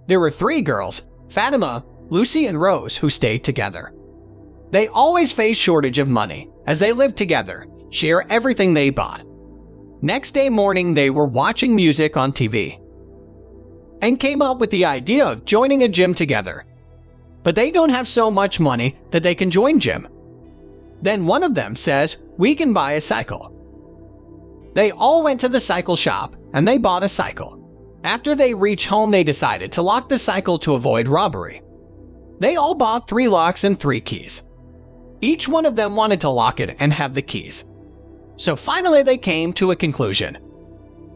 There were 3 girls, Fatima, Lucy, and Rose, who stayed together. They always faced shortage of money, as they lived together, share everything they bought. Next day morning, they were watching music on TV and came up with the idea of joining a gym together. But they don't have so much money that they can join gym. Then one of them says, "We can buy a cycle." They all went to the cycle shop and they bought a cycle. After they reached home, they decided to lock the cycle to avoid robbery. They all bought 3 locks and 3 keys. Each one of them wanted to lock it and have the keys. So finally they came to a conclusion.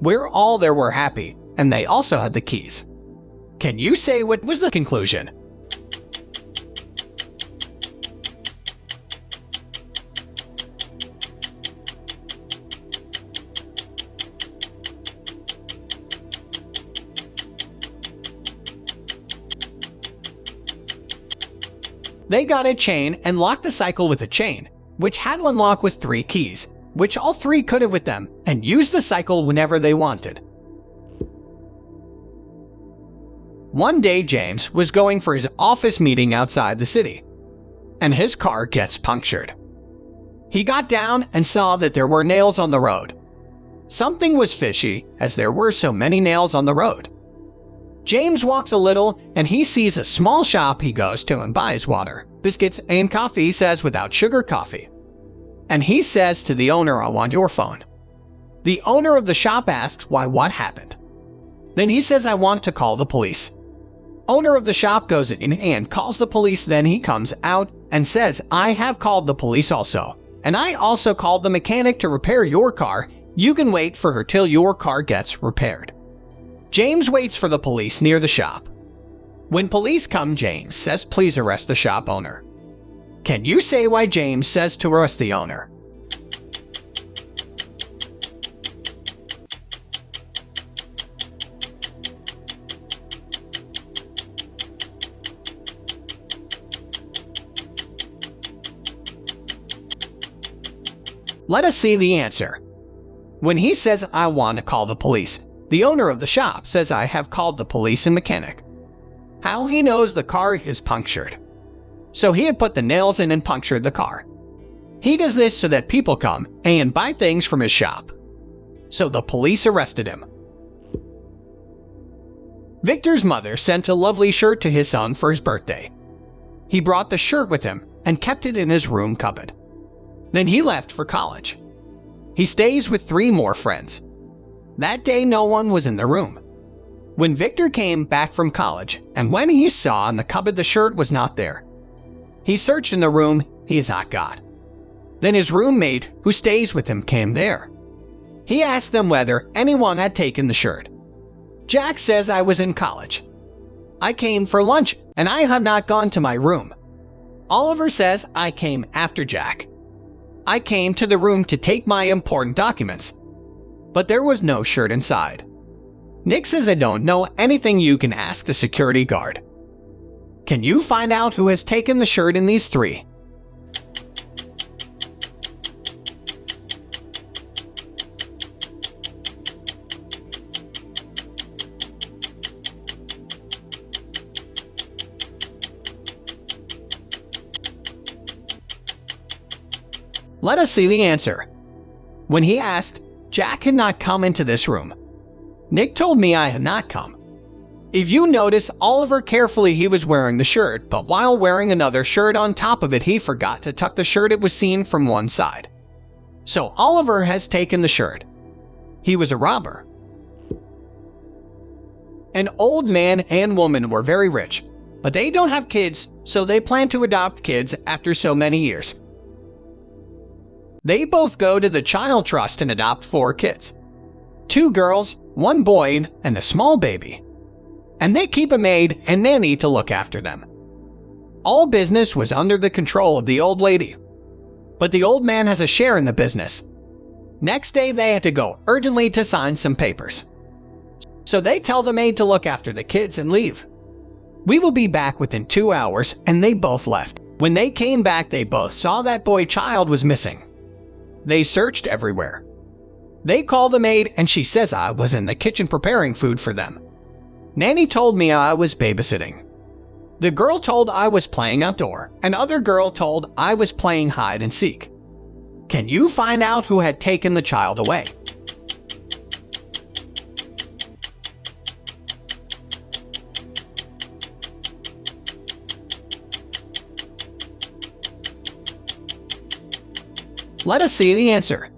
We're all there were happy, and they also had the keys. Can you say what was the conclusion? They got a chain and locked the cycle with a chain, which had one lock with 3 keys, which all 3 could have with them, and use the cycle whenever they wanted. One day, James was going for his office meeting outside the city, and his car gets punctured. He got down and saw that there were nails on the road. Something was fishy, as there were so many nails on the road. James walks a little and he sees a small shop. He goes to and buys water, biscuits, and coffee. He says, "Without sugar coffee." And he says to the owner, "I want your phone." The owner of the shop asks why, what happened. Then he says, "I want to call the police." Owner of the shop goes in and calls the police. Then he comes out and says, "I have called the police also. And I also called the mechanic to repair your car. You can wait for her till your car gets repaired." James waits for the police near the shop. When police come, James says, "Please arrest the shop owner." Can you say why James says to arrest the owner? Let us see the answer. When he says, "I want to call the police," the owner of the shop says, "I have called the police and mechanic." How he knows the car is punctured? So he had put the nails in and punctured the car. He does this so that people come and buy things from his shop. So the police arrested him. Victor's mother sent a lovely shirt to his son for his birthday. He brought the shirt with him and kept it in his room cupboard. Then he left for college. He stays with 3 more friends. That day, no one was in the room. When Victor came back from college, and when he saw in the cupboard the shirt was not there, he searched in the room. He is not got. Then his roommate, who stays with him, came there. He asked them whether anyone had taken the shirt. Jack says, "I was in college. I came for lunch, and I have not gone to my room." Oliver says, "I came after Jack. I came to the room to take my important documents, but there was no shirt inside." Nick says, "I don't know anything. You can ask the security guard." Can you find out who has taken the shirt in these 3? Let us see the answer. When he asked, Jack had not come into this room. Nick told me I had not come. If you notice, Oliver carefully, he was wearing the shirt, but while wearing another shirt on top of it, he forgot to tuck the shirt. It was seen from one side. So Oliver has taken the shirt. He was a robber. An old man and woman were very rich, but they don't have kids, so they plan to adopt kids after so many years. They both go to the child trust and adopt 4 kids. 2 girls, 1 boy, and a small baby. And they keep a maid and nanny to look after them. All business was under the control of the old lady. But the old man has a share in the business. Next day they had to go urgently to sign some papers. So they tell the maid to look after the kids and leave. "We will be back within 2 hours," and they both left. When they came back, they both saw that boy child was missing. They searched everywhere. They call the maid and she says, "I was in the kitchen preparing food for them." Nanny told me I was babysitting. The girl told I was playing outdoor. Another girl told I was playing hide and seek. Can you find out who had taken the child away? Let us see the answer.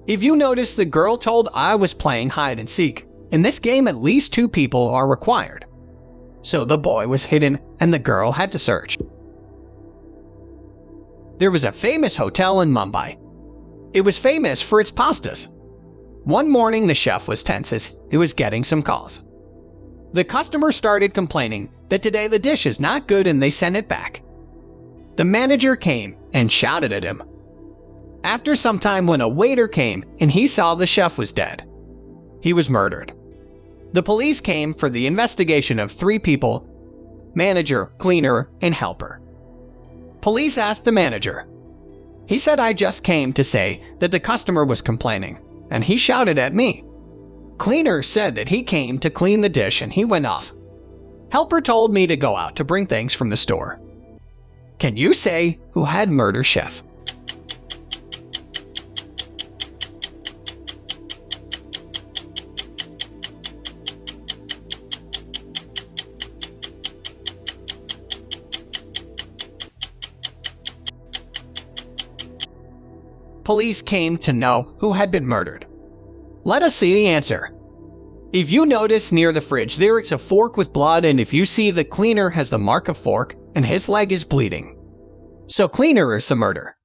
If you notice, the girl told I was playing hide and seek. In this game, at least 2 people are required. So the boy was hidden and the girl had to search. There was a famous hotel in Mumbai. It was famous for its pastas. One morning, the chef was tense as he was getting some calls. The customer started complaining that today the dish is not good and they sent it back. The manager came and shouted at him. After some time, when a waiter came and he saw the chef was dead, he was murdered. The police came for the investigation of 3 people: manager, cleaner, and helper. Police asked the manager. He said, "I just came to say that the customer was complaining, and he shouted at me." Cleaner said that he came to clean the dish and he went off. Helper told me to go out to bring things from the store. Can you say who had murdered chef? Police came to know who had been murdered. Let us see the answer. If you notice, near the fridge there is a fork with blood, and if you see, the cleaner has the mark of fork and his leg is bleeding. So cleaner is the murderer.